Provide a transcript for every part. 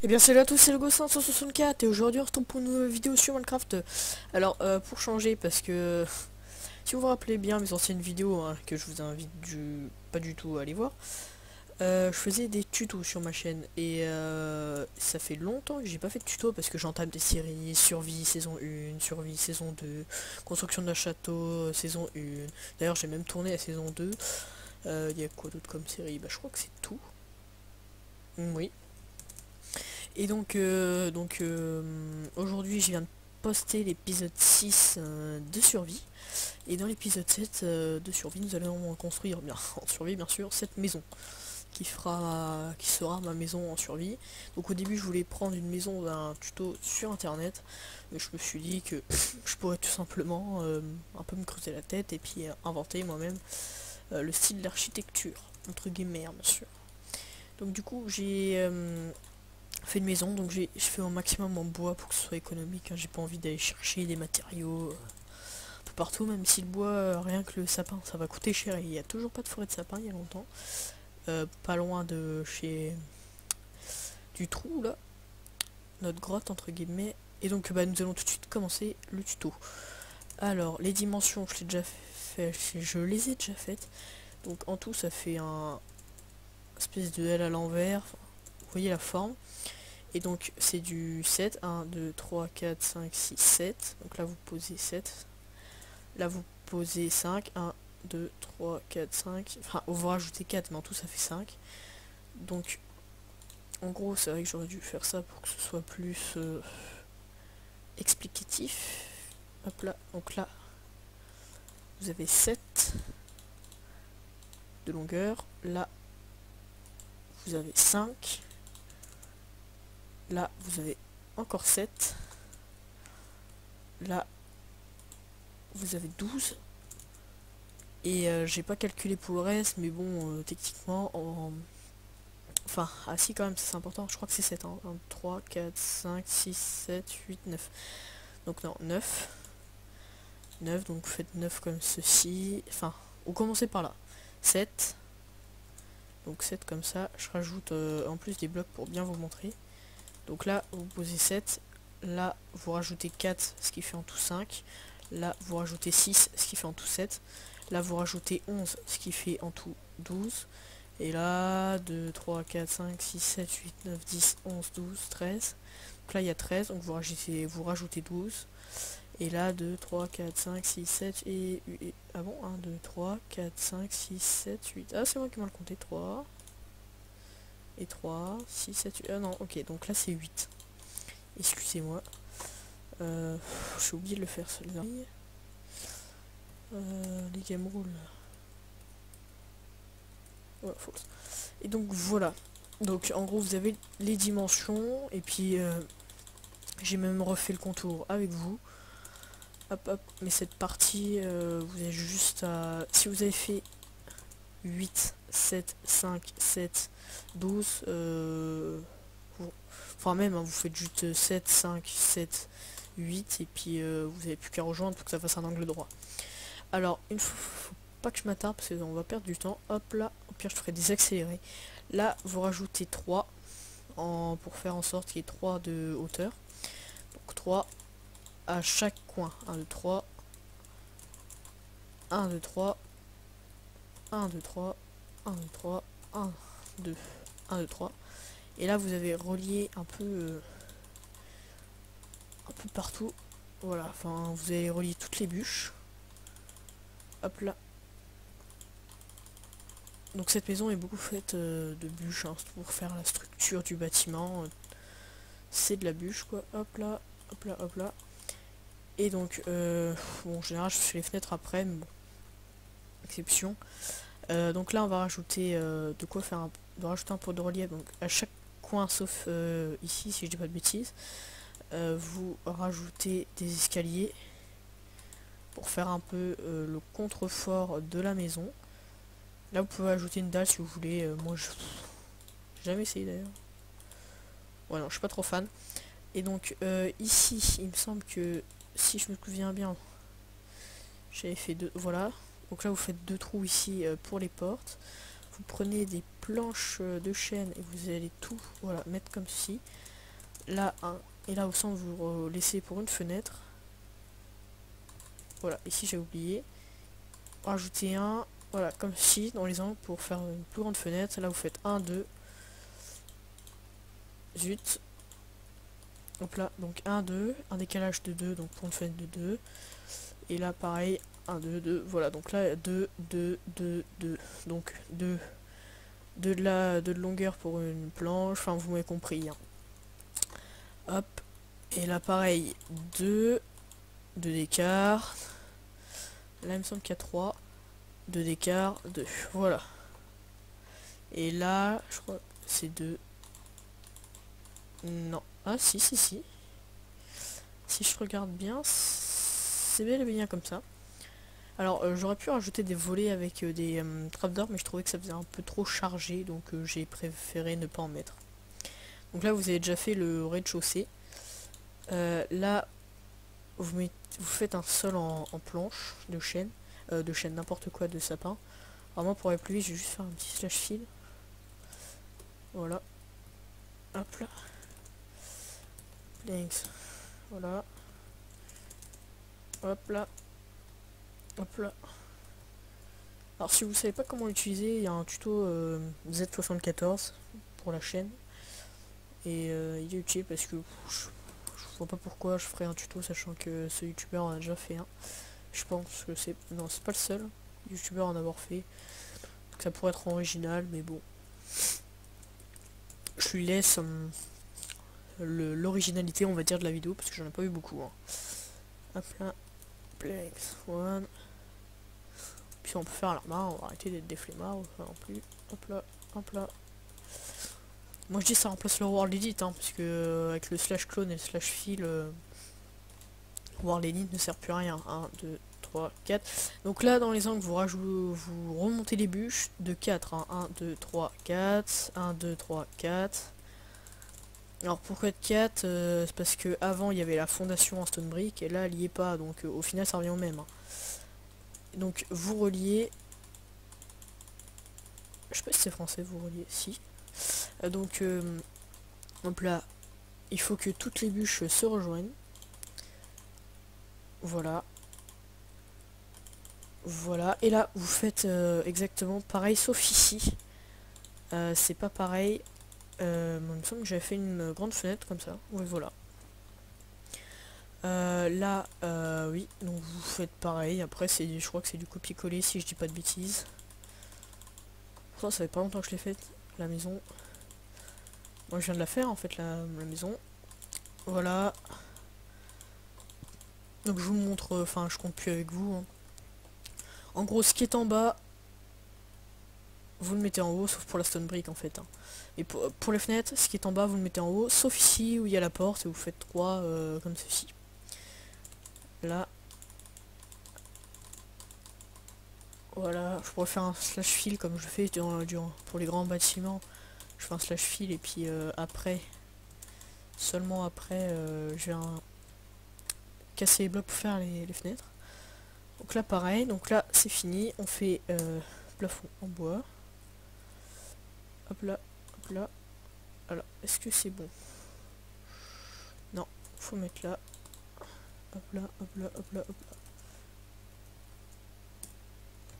Eh bien salut à tous, c'est le Gossin 164 et aujourd'hui on se retrouve pour une nouvelle vidéo sur Minecraft. Alors pour changer, parce que si vous vous rappelez bien mes anciennes vidéos hein, que je vous invite pas du tout à aller voir, je faisais des tutos sur ma chaîne et ça fait longtemps que j'ai pas fait de tuto parce que j'entame des séries survie saison 1, survie saison 2, construction d'un château saison 1. D'ailleurs j'ai même tourné la saison 2. Il y a quoi d'autre comme série? Bah je crois que c'est tout. Oui. Et aujourd'hui je viens de poster l'épisode 6 de survie. Et dans l'épisode 7 de survie, nous allons construire, bien en survie bien sûr, cette maison qui sera ma maison en survie. Donc au début je voulais prendre une maison d'un tuto sur internet, mais je me suis dit que je pourrais tout simplement un peu me creuser la tête et puis inventer moi-même le style d'architecture, entre guillemets bien sûr. Donc du coup j'ai fait une maison, donc je fais au maximum en bois pour que ce soit économique, hein. J'ai pas envie d'aller chercher des matériaux un peu partout, même si le bois, rien que le sapin, ça va coûter cher. Et il y a toujours pas de forêt de sapin, il y a longtemps. Pas loin de chez du trou, là, notre grotte, entre guillemets. Et donc bah, nous allons tout de suite commencer le tuto. Alors, les dimensions, je les ai déjà faites. Donc en tout, ça fait un espèce de L à l'envers. Vous voyez la forme. Et donc c'est du 7, 1, 2, 3, 4, 5, 6, 7. Donc là vous posez 7. Là vous posez 5, 1, 2, 3, 4, 5. Enfin on va rajouter 4 mais en tout ça fait 5. Donc en gros c'est vrai que j'aurais dû faire ça pour que ce soit plus explicatif. Hop là, donc là vous avez 7 de longueur. Là vous avez 5. Là vous avez encore 7. Là vous avez 12. Et j'ai pas calculé pour le reste, mais bon, techniquement, enfin, ah si quand même, c'est important, je crois que c'est 7, hein. 1, 3, 4, 5, 6, 7, 8, 9. Donc non, 9. 9, donc vous faites 9 comme ceci. Enfin, vous commencez par là. 7. Donc 7 comme ça. Je rajoute en plus des blocs pour bien vous montrer. Donc là, vous posez 7. Là, vous rajoutez 4, ce qui fait en tout 5. Là, vous rajoutez 6, ce qui fait en tout 7. Là, vous rajoutez 11, ce qui fait en tout 12. Et là, 2, 3, 4, 5, 6, 7, 8, 9, 10, 11, 12, 13. Donc là, il y a 13, donc vous rajoutez 12. Et là, 2, 3, 4, 5, 6, 7 et ah bon, 1, 2, 3, 4, 5, 6, 7, 8. Ah, c'est moi qui m'en ai compté. 3 et 3, 6, 7, 8. Ah non, ok, donc là, c'est 8. Excusez-moi. J'ai oublié de le faire, celui-là. Les game rules. Ouais, false. Et donc voilà. Donc en gros vous avez les dimensions et puis j'ai même refait le contour avec vous. Hop hop. Mais cette partie vous avez juste à... Si vous avez fait 8, 7, 5, 7, 12 enfin même hein, vous faites juste 7, 5, 7, 8 et puis vous avez plus qu'à rejoindre pour que ça fasse un angle droit. Alors il faut pas que je m'attarde parce qu'on va perdre du temps. Hop là, au pire je ferai des accélérés. Là vous rajoutez 3 pour faire en sorte qu'il y ait 3 de hauteur. Donc 3 à chaque coin. 1, 2, 3. 1, 2, 3. 1, 2, 3. 1, 2, 3. 1, 2. 1, 2, 3. Et là vous avez relié un peu partout. Voilà, enfin vous avez relié toutes les bûches. Hop là. Donc cette maison est beaucoup faite de bûches hein, pour faire la structure du bâtiment. C'est de la bûche quoi. Hop là, hop là, hop là. Et donc, bon, en général je fais les fenêtres après, mais bon, exception. Donc là on va rajouter de quoi faire de rajouter un pot de relief donc à chaque coin sauf ici si je dis pas de bêtises. Vous rajoutez des escaliers pour faire un peu le contrefort de la maison. Là vous pouvez ajouter une dalle si vous voulez. Moi je j'ai jamais essayé d'ailleurs. Ouais non je suis pas trop fan. Et donc ici il me semble que si je me souviens bien j'avais fait deux. Voilà. Donc là vous faites 2 trous ici pour les portes. Vous prenez des planches de chêne et vous allez tout voilà mettre comme ceci. là un, et là au centre vous laissez pour une fenêtre. Voilà, ici j'ai oublié. Rajouter un, voilà, comme ci dans les angles pour faire une plus grande fenêtre. Là vous faites 1, 2. Zut. Hop là, donc 1, 2, un décalage de 2, donc pour une fenêtre de 2. Et là pareil, 1, 2, 2, voilà, donc là 2, 2, 2, 2. Donc 2 de longueur pour une planche, enfin vous m'avez compris. Hein. Hop, et là pareil, 2 d'écart. Là il me semble qu'il y a 3, 2 d'écart, 2, voilà. Et là, je crois que c'est 2. Non, ah si, si, si. Si je regarde bien, c'est bel et bien comme ça. Alors j'aurais pu rajouter des volets avec des trapdoors, mais je trouvais que ça faisait un peu trop chargé, donc j'ai préféré ne pas en mettre. Donc là vous avez déjà fait le rez-de-chaussée. Là vous faites un sol en planche de chêne, n'importe quoi, de sapin. Vraiment pour aller plus vite, je vais juste faire un petit slash fil. Voilà. Hop là. Planks. Voilà. Hop là. Hop là. Alors si vous savez pas comment l'utiliser, il y a un tuto Z74 pour la chaîne. Et il est utile parce que je vois pas pourquoi je ferais un tuto sachant que ce youtubeur en a déjà fait un. Je pense que c'est... Non, c'est pas le seul youtubeur à en avoir fait. Donc ça pourrait être original, mais bon. Je lui laisse l'originalité, on va dire, de la vidéo, parce que j'en ai pas eu beaucoup. Hein. Hop là. Plex, one. Puis on peut faire la main, on va arrêter d'être des flemmards, non plus. Hop là, hop là. Moi je dis ça remplace le World Edit, hein, parce que avec le slash clone et le slash fill, World Edit ne sert plus à rien. 1, 2, 3, 4. Donc là dans les angles vous remontez les bûches de 4. Hein. 1, 2, 3, 4. 1, 2, 3, 4. Alors pourquoi de 4 c'est parce que avant il y avait la fondation en stone brick et là elle y est pas, donc au final ça revient au même. Hein. Donc vous reliez. Je sais pas si c'est français, vous reliez. Si. Donc hop là, il faut que toutes les bûches se rejoignent. Voilà. Voilà. Et là, vous faites exactement pareil, sauf ici. C'est pas pareil. Il me semble que j'avais fait une grande fenêtre comme ça. Oui, voilà. Là, oui. Donc vous faites pareil. Après, je crois que c'est du copier-coller si je dis pas de bêtises. Ça fait pas longtemps que je l'ai faite, la maison. Moi, je viens de la faire en fait, la maison. Voilà. Donc je vous montre, enfin je compte plus avec vous. Hein. En gros ce qui est en bas, vous le mettez en haut, sauf pour la stone brick en fait. Hein. Et pour les fenêtres, ce qui est en bas, vous le mettez en haut, sauf ici où il y a la porte, et vous faites 3 comme ceci. Là. Voilà, je pourrais faire un slash fill comme je fais pour les grands bâtiments. Je fais un slash fill et puis après, seulement après, je vais casser les blocs pour faire les fenêtres. Donc là pareil, donc là c'est fini, on fait plafond en bois. Hop là, hop là. Alors, est-ce que c'est bon? Non, faut mettre là. Hop là, hop là, hop là, hop là.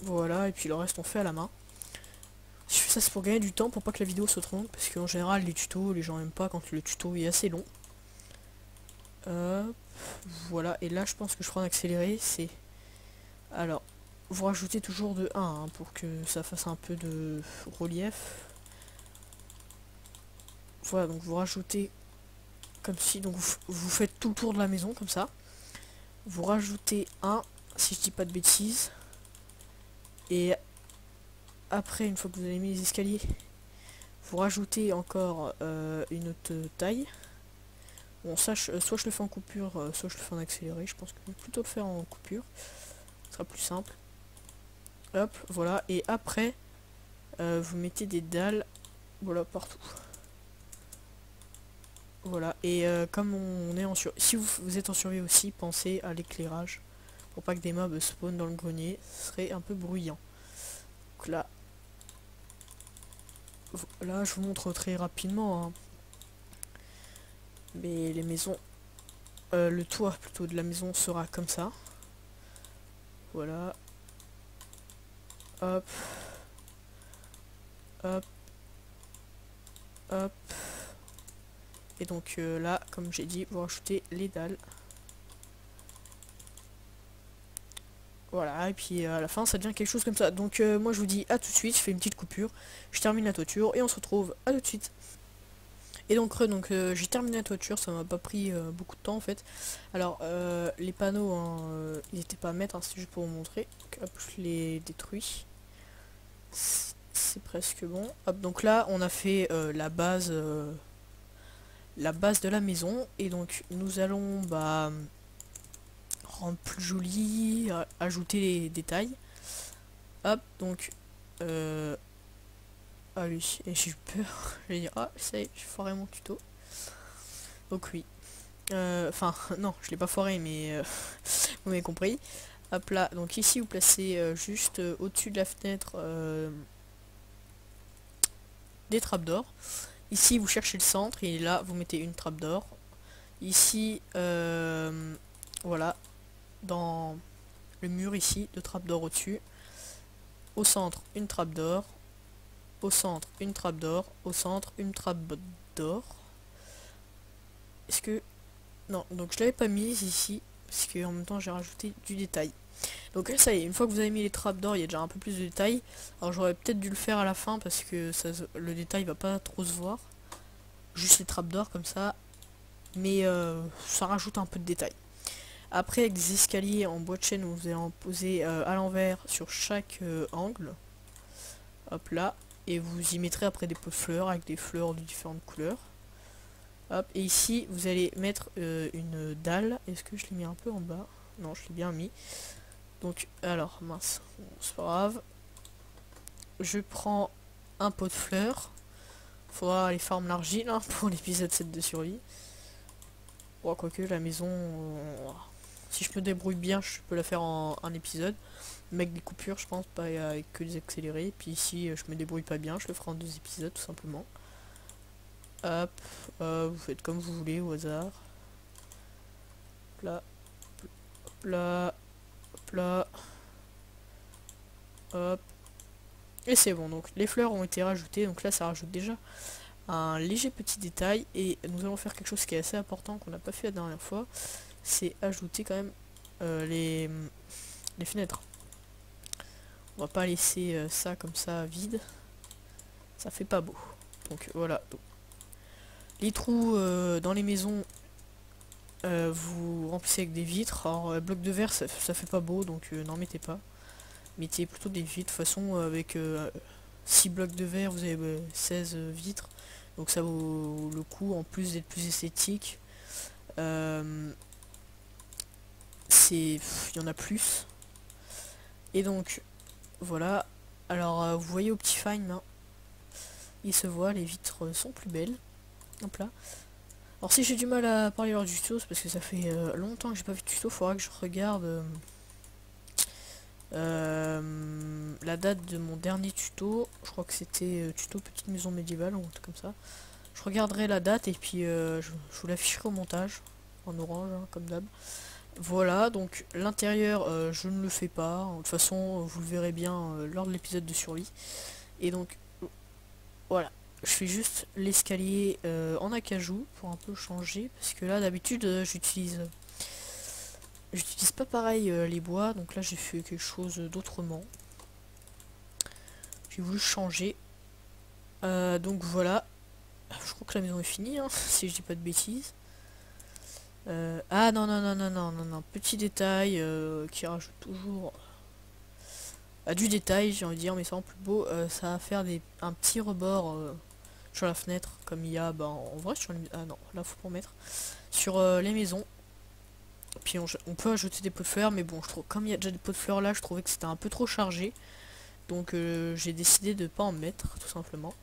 Voilà, et puis le reste on fait à la main. Je fais ça c'est pour gagner du temps, pour pas que la vidéo se trompe, parce qu'en général les tutos, les gens aiment pas quand le tuto est assez long. Voilà, et là je pense que je ferai un accéléré, c'est... Alors, vous rajoutez toujours de 1 hein, pour que ça fasse un peu de relief. Voilà, donc vous rajoutez comme si, donc vous faites tout le tour de la maison comme ça. Vous rajoutez 1, si je dis pas de bêtises. Et après, une fois que vous avez mis les escaliers, vous rajoutez encore une autre taille. Bon, ça, soit je le fais en coupure, soit je le fais en accéléré. Je pense que je vais plutôt le faire en coupure. Ce sera plus simple. Hop, voilà. Et après, vous mettez des dalles, voilà, partout. Voilà. Et comme on est en survie, si vous êtes en survie aussi, pensez à l'éclairage. Pour pas que des mobs spawnent dans le grenier. Ce serait un peu bruyant. Donc là, je vous montre très rapidement. Hein. Mais les maisons, le toit plutôt de la maison sera comme ça. Voilà. Hop. Hop. Hop. Et donc là, comme j'ai dit, vous rajoutez les dalles. Voilà, et puis à la fin ça devient quelque chose comme ça. Donc moi je vous dis à tout de suite, je fais une petite coupure, je termine la toiture et on se retrouve à tout de suite. Et donc j'ai terminé la toiture, ça m'a pas pris beaucoup de temps en fait. Alors les panneaux, hein, ils n'étaient pas à mettre, hein, c'est juste pour vous montrer. Donc, hop, je les détruis. C'est presque bon. Hop, donc là on a fait la base de la maison. Et donc nous allons rendre plus joli, ajouter les détails. Hop, donc ah oui, et j'ai eu peur. J'ai dit ah ça y est, j'ai foiré mon tuto. Donc oui. Enfin non, je l'ai pas foiré, mais vous m'avez compris. Hop là, donc ici vous placez juste au-dessus de la fenêtre des trappes d'or. Ici vous cherchez le centre et là vous mettez une trappe d'or. Ici voilà, dans le mur ici, de trappe d'or au-dessus. Au centre, une trappe d'or. Au centre, une trappe d'or. Au centre, une trappe d'or. Est-ce que... Non, donc je l'avais pas mise ici, parce que en même temps j'ai rajouté du détail. Donc là ça y est, une fois que vous avez mis les trappes d'or, il y a déjà un peu plus de détails. Alors j'aurais peut-être dû le faire à la fin, parce que le détail va pas trop se voir. Juste les trappes d'or comme ça. Mais ça rajoute un peu de détail. Après avec des escaliers en bois de chêne, vous allez en poser à l'envers sur chaque angle. Hop là. Et vous y mettrez après des pots de fleurs avec des fleurs de différentes couleurs. Hop, et ici vous allez mettre une dalle. Est-ce que je l'ai mis un peu en bas? Non, je l'ai bien mis. Donc, alors, mince, bon, c'est pas grave. Je prends un pot de fleurs. Faudra aller farm l'argile hein, pour l'épisode 7 de survie. Bon, quoique la maison, si je me débrouille bien, je peux la faire en un épisode. Mais avec des coupures, je pense, pas avec que des accélérés. Puis ici, je me débrouille pas bien, je le ferai en 2 épisodes tout simplement. Hop, vous faites comme vous voulez au hasard. Là, là, là, hop. Et c'est bon, donc les fleurs ont été rajoutées, donc là ça rajoute déjà un léger petit détail. Et nous allons faire quelque chose qui est assez important, qu'on n'a pas fait la dernière fois. C'est ajouter quand même les fenêtres. On va pas laisser ça comme ça vide. Ça fait pas beau. Donc voilà. Donc, les trous dans les maisons, vous remplissez avec des vitres. Alors bloc de verre ça fait pas beau, donc n'en mettez pas. Mettez plutôt des vitres. De toute façon avec 6 blocs de verre vous avez 16 vitres. Donc ça vaut le coup en plus d'être plus esthétique. Il y en a plus. Et donc voilà. Alors vous voyez au petit fine hein, il se voit, les vitres sont plus belles. Hop là. Alors si j'ai du mal à parler lors du tuto, c'est parce que ça fait longtemps que j'ai pas vu de tuto, faudra que je regarde la date de mon dernier tuto. Je crois que c'était tuto petite maison médiévale ou un truc comme ça. Je regarderai la date et puis je vous l'afficherai au montage en orange hein, comme d'hab. Voilà, donc l'intérieur je ne le fais pas, de toute façon vous le verrez bien lors de l'épisode de survie. Et donc voilà, je fais juste l'escalier en acajou pour un peu changer, parce que là d'habitude j'utilise pas pareil les bois, donc là j'ai fait quelque chose d'autrement. J'ai voulu changer. Donc voilà, je crois que la maison est finie hein, si je dis pas de bêtises. Ah non non non non non non non, petit détail qui rajoute toujours du détail, j'ai envie de dire, mais ça rend plus beau. Ça va faire un petit rebord sur la fenêtre, comme il y a en vrai sur les... Ah non, là faut pas mettre sur les maisons. Puis on peut ajouter des pots de fleurs, mais bon, je trouve comme il y a déjà des pots de fleurs là, je trouvais que c'était un peu trop chargé. Donc j'ai décidé de pas en mettre, tout simplement.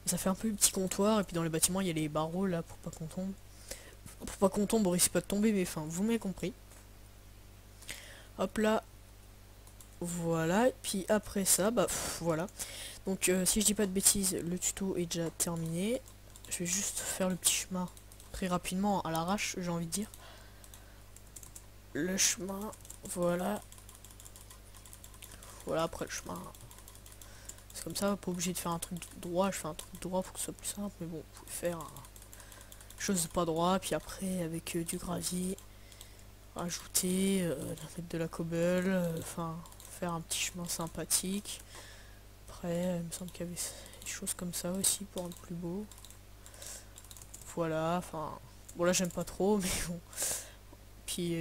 Ça fait un peu un petit comptoir, et puis dans les bâtiments il y a les barreaux là pour pas qu'on tombe. Pour pas qu'on tombe, on risque pas de tomber, mais enfin, vous m'avez compris. Hop là. Voilà, et puis après ça, voilà. Donc si je dis pas de bêtises, le tuto est déjà terminé. Je vais juste faire le petit chemin construit rapidement à l'arrache, j'ai envie de dire. Le chemin, voilà. Voilà, après le chemin. C'est comme ça, pas obligé de faire un truc droit, je fais un truc droit pour que ce soit plus simple, mais bon, vous pouvez faire chose pas droit, puis après avec du gravier, rajouter, mettre de la cobble, enfin faire un petit chemin sympathique. Après, il me semble qu'il y avait des choses comme ça aussi pour rendre plus beau. Voilà, enfin, bon là j'aime pas trop, mais bon. Puis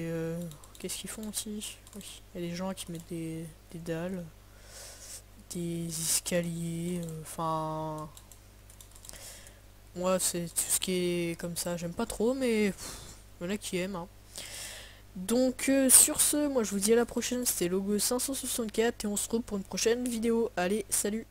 qu'est-ce qu'ils font aussi? Oui, il y a des gens qui mettent des dalles, des escaliers, enfin. Moi c'est tout ce qui est comme ça, j'aime pas trop, mais il y en a qui aiment, hein. Donc sur ce, moi je vous dis à la prochaine, c'était Logo 564 et on se retrouve pour une prochaine vidéo. Allez, salut!